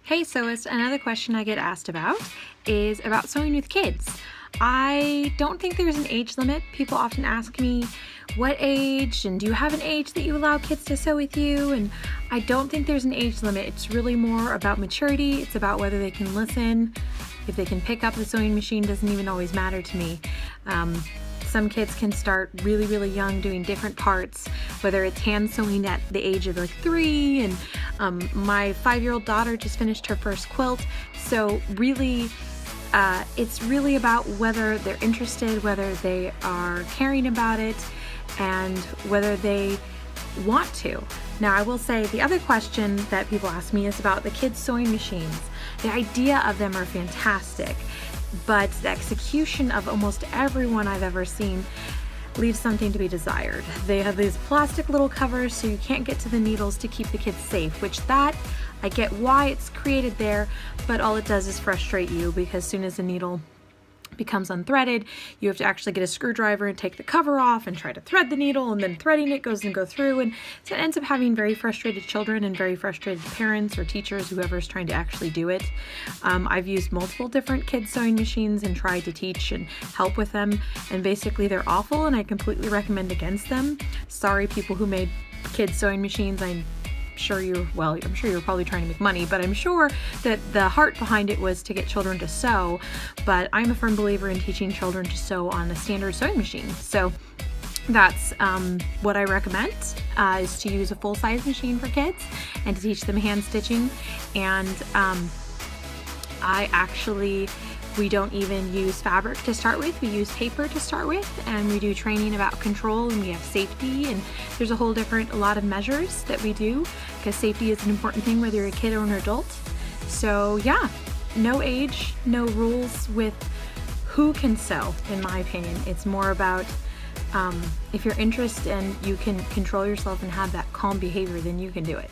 Hey, so it's another question I get asked about is about sewing with kids. I don't think there's an age limit. People often ask me, what age, and do you have an age that you allow kids to sew with you? And I don't think there's an age limit. It's really more about maturity. It's about whether they can listen. If they can pick up the sewing machine doesn't even always matter to me. Some kids can start really, really young doing different parts, whether it's hand sewing at the age of like 3, and my 5-year-old daughter just finished her first quilt. So really, it's really about whether they're interested, whether they are caring about it, and whether they want to. Now, I will say the other question that people ask me is about the kids' sewing machines. The idea of them are fantastic, but the execution of almost everyone I've ever seen leaves something to be desired. They have these plastic little covers so you can't get to the needles to keep the kids safe, which that, I get why it's created there, but all it does is frustrate you because as soon as the needle becomes unthreaded, you have to actually get a screwdriver and take the cover off and try to thread the needle, and then threading it goes through, and so it ends up having very frustrated children and very frustrated parents or teachers, whoever's trying to actually do it. I've used multiple different kids sewing machines and tried to teach and help with them, and basically they're awful and I completely recommend against them. Sorry, people who made kids sewing machines. I'm sure you're probably trying to make money, but I'm sure that the heart behind it was to get children to sew. But I'm a firm believer in teaching children to sew on a standard sewing machine. So that's what I recommend, is to use a full-size machine for kids and to teach them hand stitching. And we don't even use fabric to start with. We use paper to start with, and we do training about control, and we have safety, and there's a lot of measures that we do because safety is an important thing whether you're a kid or an adult. So yeah, no age, no rules with who can sew, in my opinion. It's more about if you're interested and you can control yourself and have that calm behavior, then you can do it.